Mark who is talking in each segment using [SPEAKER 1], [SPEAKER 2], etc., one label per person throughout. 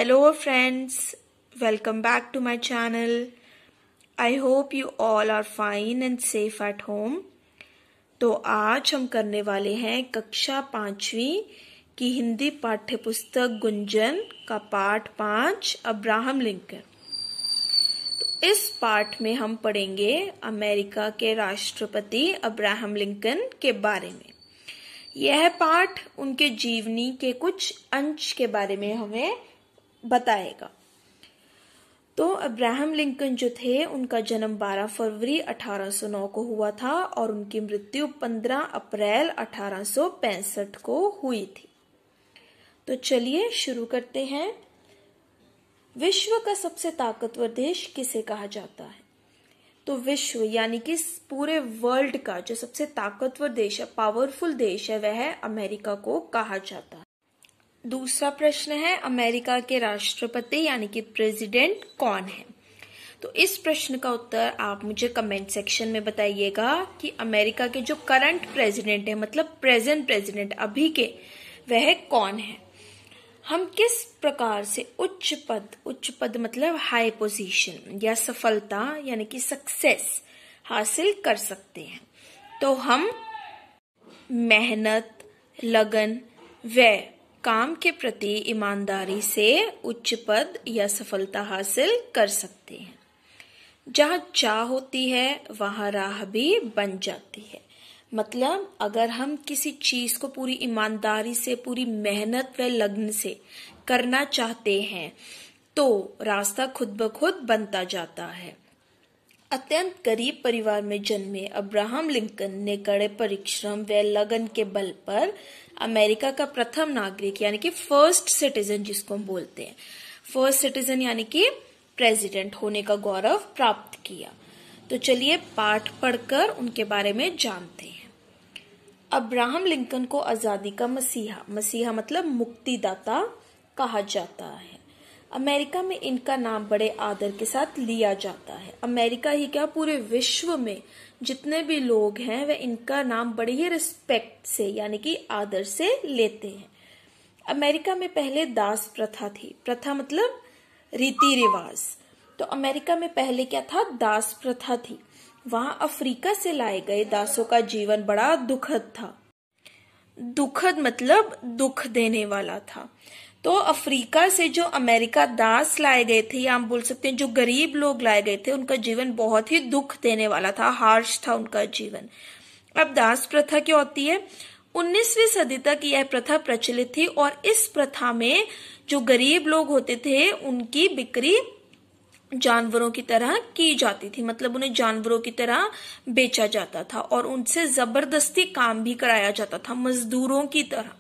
[SPEAKER 1] Hello friends, welcome back to my channel. I hope you all are fine and safe at home. तो आज हम करने वाले हैं कक्षा 5वीं की हिंदी पाठ्य पुस्तक गुंजन का पाठ 5 अब्राहम लिंकन। तो इस पाठ में हम पढ़ेंगे अमेरिका के राष्ट्रपति अब्राहम लिंकन के बारे में। यह पाठ उनके जीवनी के कुछ अंश के बारे में हमें बताएगा। तो अब्राहम लिंकन जो थे उनका जन्म 12 फरवरी 1809 को हुआ था और उनकी मृत्यु 15 अप्रैल 1865 को हुई थी। तो चलिए शुरू करते हैं। विश्व का सबसे ताकतवर देश किसे कहा जाता है? तो विश्व यानी कि पूरे वर्ल्ड का जो सबसे ताकतवर देश है, पावरफुल देश है, वह अमेरिका को कहा जाता है। दूसरा प्रश्न है, अमेरिका के राष्ट्रपति यानी कि प्रेसिडेंट कौन है? तो इस प्रश्न का उत्तर आप मुझे कमेंट सेक्शन में बताइएगा कि अमेरिका के जो करंट प्रेसिडेंट है, मतलब प्रेजेंट प्रेसिडेंट अभी के, वह कौन है। हम किस प्रकार से उच्च पद मतलब हाई पोजीशन या सफलता यानी कि सक्सेस हासिल कर सकते हैं? तो हम मेहनत, लगन व काम के प्रति ईमानदारी से उच्च पद या सफलता हासिल कर सकते हैं। जहाँ चाह होती है वहाँ राह भी बन जाती है। मतलब अगर हम किसी चीज को पूरी ईमानदारी से, पूरी मेहनत व लगन से करना चाहते हैं तो रास्ता खुद ब खुद बनता जाता है। अत्यंत गरीब परिवार में जन्मे अब्राहम लिंकन ने कड़े परिश्रम व लगन के बल पर अमेरिका का प्रथम नागरिक यानी कि फर्स्ट सिटीजन, जिसको हम बोलते हैं फर्स्ट सिटीजन यानी कि प्रेसिडेंट होने का गौरव प्राप्त किया। तो चलिए पाठ पढ़कर उनके बारे में जानते हैं। अब्राहम लिंकन को आजादी का मसीहा मतलब मुक्तिदाता कहा जाता है। अमेरिका में इनका नाम बड़े आदर के साथ लिया जाता है। अमेरिका ही क्या, पूरे विश्व में जितने भी लोग हैं वह इनका नाम बड़े ही रिस्पेक्ट से यानी कि आदर से लेते हैं। अमेरिका में पहले दास प्रथा थी। प्रथा मतलब रीति रिवाज। तो अमेरिका में पहले क्या था? दास प्रथा थी। वहां अफ्रीका से लाए गए दासों का जीवन बड़ा दुखद था। दुखद मतलब दुख देने वाला था। तो अफ्रीका से जो अमेरिका दास लाए गए थे, या हम बोल सकते हैं जो गरीब लोग लाए गए थे, उनका जीवन बहुत ही दुख देने वाला था, हार्श था उनका जीवन। अब दास प्रथा क्या होती है? 19वीं सदी तक यह प्रथा प्रचलित थी और इस प्रथा में जो गरीब लोग होते थे उनकी बिक्री जानवरों की तरह की जाती थी। मतलब उन्हें जानवरों की तरह बेचा जाता था और उनसे जबरदस्ती काम भी कराया जाता था, मजदूरों की तरह।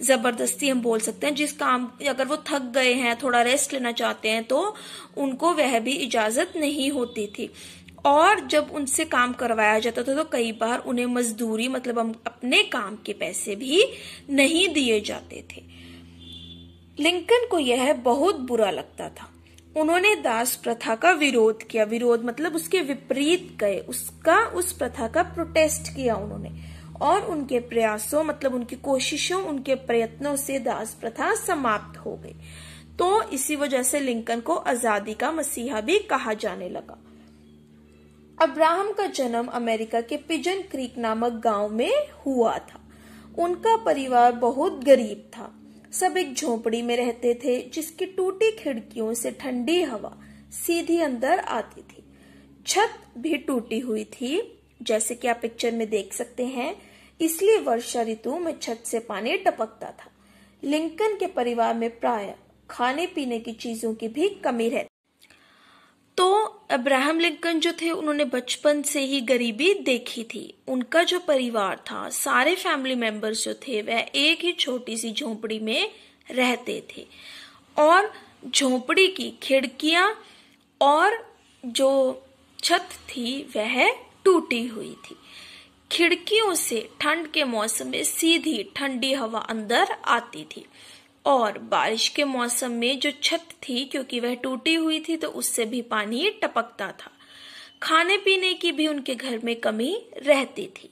[SPEAKER 1] जबरदस्ती हम बोल सकते हैं। जिस काम, अगर वो थक गए हैं, थोड़ा रेस्ट लेना चाहते हैं, तो उनको वह भी इजाजत नहीं होती थी। और जब उनसे काम करवाया जाता था तो कई बार उन्हें मजदूरी मतलब अपने काम के पैसे भी नहीं दिए जाते थे। लिंकन को यह बहुत बुरा लगता था। उन्होंने दास प्रथा का विरोध किया। विरोध मतलब उसके विपरीत गए, उस प्रथा का प्रोटेस्ट किया उन्होंने। और उनके प्रयासों मतलब उनकी कोशिशों, उनके प्रयत्नों से दास प्रथा समाप्त हो गई। तो इसी वजह से लिंकन को आजादी का मसीहा भी कहा जाने लगा। अब्राहम का जन्म अमेरिका के पिजन क्रीक नामक गांव में हुआ था। उनका परिवार बहुत गरीब था। सब एक झोपड़ी में रहते थे जिसकी टूटी खिड़कियों से ठंडी हवा सीधी अंदर आती थी। छत भी टूटी हुई थी, जैसे कि आप पिक्चर में देख सकते हैं, इसलिए वर्षा ऋतु में छत से पानी टपकता था। लिंकन के परिवार में प्राय खाने पीने की चीजों की भी कमी रहती। तो अब्राहम लिंकन जो थे उन्होंने बचपन से ही गरीबी देखी थी। उनका जो परिवार था, सारे फैमिली मेंबर्स जो थे वह एक ही छोटी सी झोंपड़ी में रहते थे और झोंपड़ी की खिड़कियां और जो छत थी वह टूटी हुई थी। खिड़कियों से ठंड के मौसम में सीधी ठंडी हवा अंदर आती थी और बारिश के मौसम में जो छत थी, क्योंकि वह टूटी हुई थी, तो उससे भी पानी टपकता था। खाने पीने की भी उनके घर में कमी रहती थी।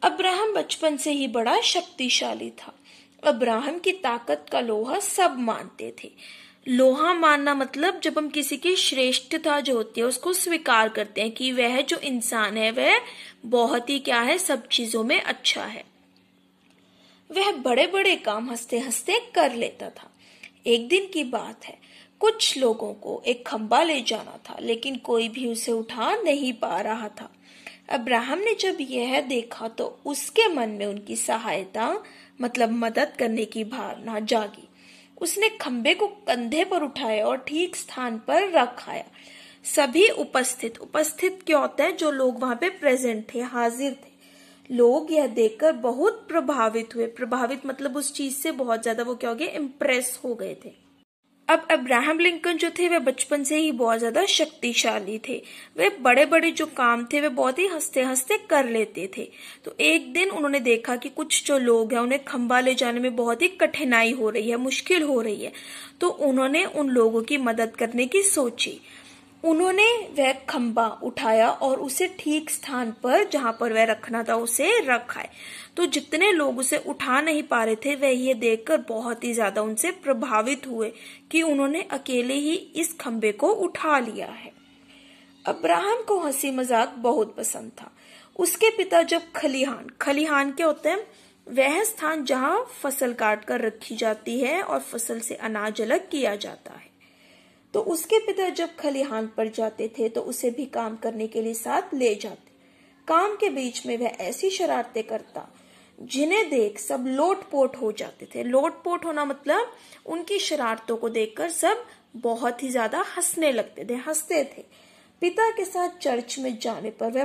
[SPEAKER 1] अब्राहम बचपन से ही बड़ा शक्तिशाली था। अब्राहम की ताकत का लोहा सब मानते थे। लोहा मानना मतलब जब हम किसी की श्रेष्ठता जो होती है उसको स्वीकार करते हैं कि वह जो इंसान है वह बहुत ही क्या है, सब चीजों में अच्छा है। वह बड़े बड़े काम हंसते हंसते कर लेता था। एक दिन की बात है, कुछ लोगों को एक खंबा ले जाना था, लेकिन कोई भी उसे उठा नहीं पा रहा था। अब्राहम ने जब यह देखा तो उसके मन में उनकी सहायता मतलब मदद करने की भावना जागी। उसने खंबे को कंधे पर उठाया और ठीक स्थान पर रखाया। सभी उपस्थित क्या होता है, जो लोग वहां पे प्रेजेंट थे, हाजिर थे, लोग यह देखकर बहुत प्रभावित हुए। प्रभावित मतलब उस चीज से बहुत ज्यादा वो क्या हो गए, इम्प्रेस हो गए थे। अब अब्राहम लिंकन जो थे वह बचपन से ही बहुत ज्यादा शक्तिशाली थे। वे बड़े बड़े जो काम थे वे बहुत ही हंसते हंसते कर लेते थे। तो एक दिन उन्होंने देखा कि कुछ जो लोग हैं उन्हें खंबा ले जाने में बहुत ही कठिनाई हो रही है, मुश्किल हो रही है। तो उन्होंने उन लोगों की मदद करने की सोची। उन्होंने वह खंबा उठाया और उसे ठीक स्थान पर जहां पर वह रखना था उसे रखाए। तो जितने लोग उसे उठा नहीं पा रहे थे वह ये देखकर बहुत ही ज्यादा उनसे प्रभावित हुए कि उन्होंने अकेले ही इस खंबे को उठा लिया है। अब्राहम को हंसी मजाक बहुत पसंद था। उसके पिता जब खलिहान क्या होता है, वह स्थान जहां फसल काट कर रखी जाती है और फसल से अनाज अलग किया जाता है। तो उसके पिता जब खलिहान पर जाते थे तो उसे भी काम करने के लिए साथ ले जाते। काम के बीच में वह ऐसी शरारतें करता जिन्हें देख सब लोटपोट हो जाते थे। लोटपोट होना मतलब उनकी शरारतों को देखकर सब बहुत ही ज्यादा हंसने लगते थे, हंसते थे। पिता के साथ चर्च में जाने पर वह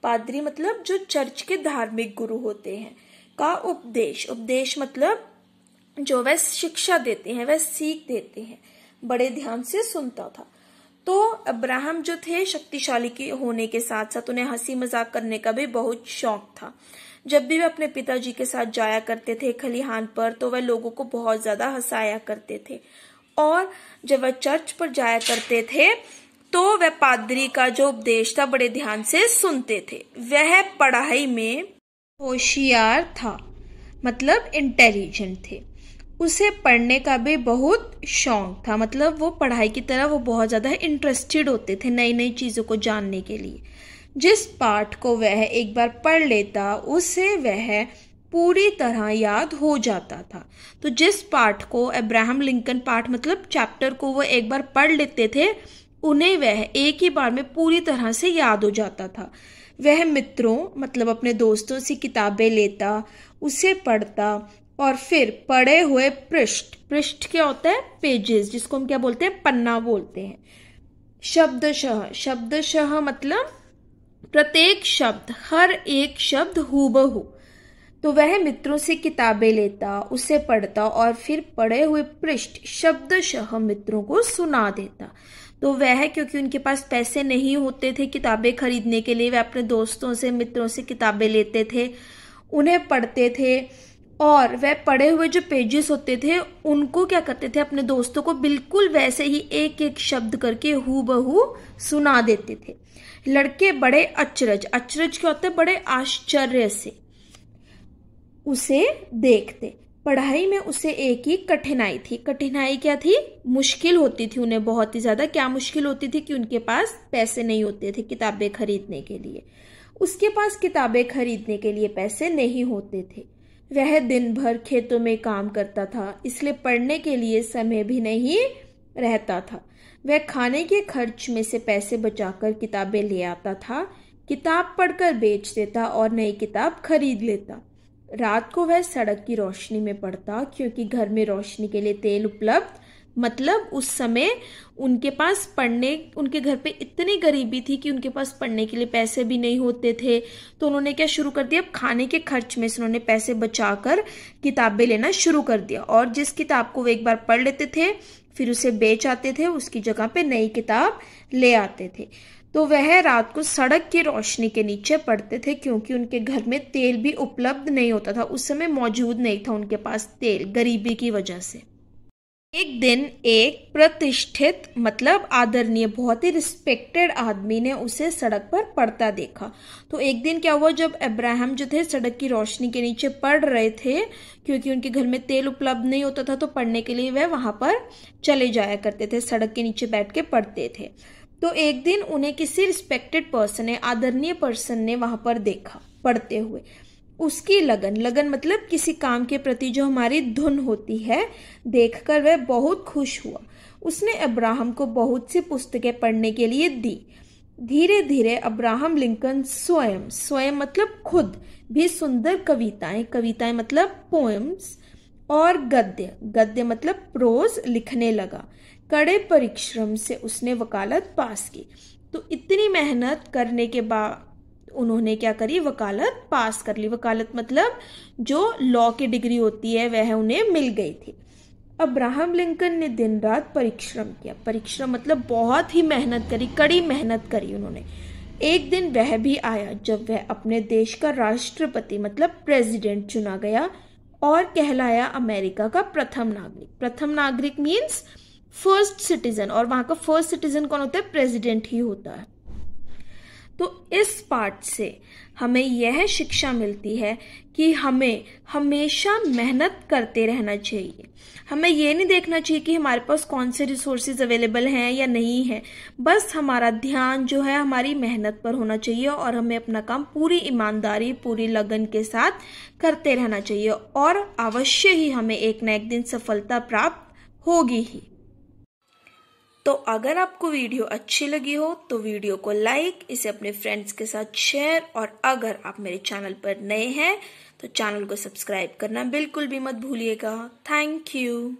[SPEAKER 1] पादरी मतलब जो चर्च के धार्मिक गुरु होते हैं का उपदेश मतलब जो वह शिक्षा देते हैं, वह सीख देते हैं, बड़े ध्यान से सुनता था। तो अब्राहम जो थे शक्तिशाली के होने के साथ साथ उन्हें हंसी मजाक करने का भी बहुत शौक था। जब भी वे अपने पिताजी के साथ जाया करते थे खलिहान पर तो वह लोगों को बहुत ज्यादा हंसाया करते थे। और जब वह चर्च पर जाया करते थे तो वह पादरी का जो उपदेश था बड़े ध्यान से सुनते थे। वह पढ़ाई में होशियार था मतलब इंटेलिजेंट थे। उसे पढ़ने का भी बहुत शौक था, मतलब वो पढ़ाई की तरह वो बहुत ज्यादा इंटरेस्टेड होते थे नई नई चीजों को जानने के लिए। जिस पाठ को वह एक बार पढ़ लेता उसे वह पूरी तरह याद हो जाता था। तो जिस पाठ को अब्राहम लिंकन पाठ मतलब चैप्टर को वो एक बार पढ़ लेते थे उन्हें वह एक ही बार में पूरी तरह से याद हो जाता था। वह मित्रों मतलब अपने दोस्तों से किताबें लेता, उसे पढ़ता और फिर पढ़े हुए पृष्ठ क्या होता है, पेजेस, जिसको हम क्या बोलते हैं, पन्ना बोलते हैं। शब्दशः मतलब प्रत्येक शब्द, हर एक शब्द हूबहू। तो वह मित्रों से किताबें लेता, उसे पढ़ता और फिर पढ़े हुए पृष्ठ शब्दशः मित्रों को सुना देता। तो वह क्योंकि उनके पास पैसे नहीं होते थे किताबें खरीदने के लिए, वह अपने दोस्तों से मित्रों से किताबें लेते थे, उन्हें पढ़ते थे और वह पढ़े हुए जो पेजेस होते थे उनको क्या करते थे, अपने दोस्तों को बिल्कुल वैसे ही एक एक शब्द करके हूबहू सुना देते थे। लड़के बड़े अचरज क्या होता है, बड़े आश्चर्य से उसे देखते। पढ़ाई में उसे एक ही कठिनाई थी। कठिनाई क्या थी, मुश्किल होती थी उन्हें बहुत ही ज्यादा। क्या मुश्किल होती थी कि उनके पास पैसे नहीं होते थे किताबें खरीदने के लिए। उसके पास किताबें खरीदने के लिए पैसे नहीं होते थे। वह दिन भर खेतों में काम करता था, इसलिए पढ़ने के लिए समय भी नहीं रहता था। वह खाने के खर्च में से पैसे बचाकर किताबें ले आता था, किताब पढ़कर बेच देता और नई किताब खरीद लेता। रात को वह सड़क की रोशनी में पढ़ता क्योंकि घर में रोशनी के लिए तेल उपलब्ध, मतलब उस समय उनके घर पे इतनी गरीबी थी कि उनके पास पढ़ने के लिए पैसे भी नहीं होते थे। तो उन्होंने क्या शुरू कर दिया, अब खाने के खर्च में से उन्होंने पैसे बचाकर किताबें लेना शुरू कर दिया और जिस किताब को वे एक बार पढ़ लेते थे फिर उसे बेच आते थे, उसकी जगह पे नई किताब ले आते थे। तो वह रात को सड़क की रोशनी के नीचे पढ़ते थे क्योंकि उनके घर में तेल भी उपलब्ध नहीं होता था, उस समय मौजूद नहीं था उनके पास तेल, गरीबी की वजह से। एक दिन एक प्रतिष्ठित मतलब आदरणीय बहुत ही रिस्पेक्टेड आदमी ने उसे सड़क पर पढ़ता देखा। तो एक दिन क्या हुआ, जब अब्राहम जो थे सड़क की रोशनी के नीचे पढ़ रहे थे, क्योंकि उनके घर में तेल उपलब्ध नहीं होता था, तो पढ़ने के लिए वह वहां पर चले जाया करते थे, सड़क के नीचे बैठ के पढ़ते थे। तो एक दिन उन्हें किसी रिस्पेक्टेड पर्सन ने, आदरणीय पर्सन ने वहां पर देखा पढ़ते हुए। उसकी लगन, लगन मतलब किसी काम के प्रति जो हमारी धुन होती है, देखकर वह बहुत खुश हुआ। उसने अब्राहम को बहुत सी पुस्तकें पढ़ने के लिए दी। धीरे धीरे अब्राहम लिंकन स्वयं, स्वयं मतलब खुद, भी सुंदर कविताएं, कविताएं मतलब पोएम्स, और गद्य, गद्य मतलब प्रोज लिखने लगा। कड़े परिश्रम से उसने वकालत पास की। तो इतनी मेहनत करने के बाद उन्होंने क्या करी, वकालत पास कर ली। वकालत मतलब जो लॉ की डिग्री होती है वह उन्हें मिल गई थी। अब्राहम लिंकन ने दिन रात परिश्रम किया। परिश्रम मतलब बहुत ही मेहनत करी, कड़ी मेहनत करी उन्होंने। एक दिन वह भी आया जब वह अपने देश का राष्ट्रपति मतलब प्रेसिडेंट चुना गया और कहलाया अमेरिका का प्रथम नागरिक। प्रथम नागरिक मीन्स फर्स्ट सिटीजन, और वहां का फर्स्ट सिटीजन कौन होता है, प्रेसिडेंट ही होता है। तो इस पाठ से हमें यह शिक्षा मिलती है कि हमें हमेशा मेहनत करते रहना चाहिए। हमें यह नहीं देखना चाहिए कि हमारे पास कौन से रिसोर्सेज अवेलेबल हैं या नहीं है, बस हमारा ध्यान जो है हमारी मेहनत पर होना चाहिए और हमें अपना काम पूरी ईमानदारी, पूरी लगन के साथ करते रहना चाहिए और अवश्य ही हमें एक न एक दिन सफलता प्राप्त होगी ही। तो अगर आपको वीडियो अच्छी लगी हो तो वीडियो को लाइक, इसे अपने फ्रेंड्स के साथ शेयर, और अगर आप मेरे चैनल पर नए हैं तो चैनल को सब्सक्राइब करना बिल्कुल भी मत भूलिएगा। Thank you.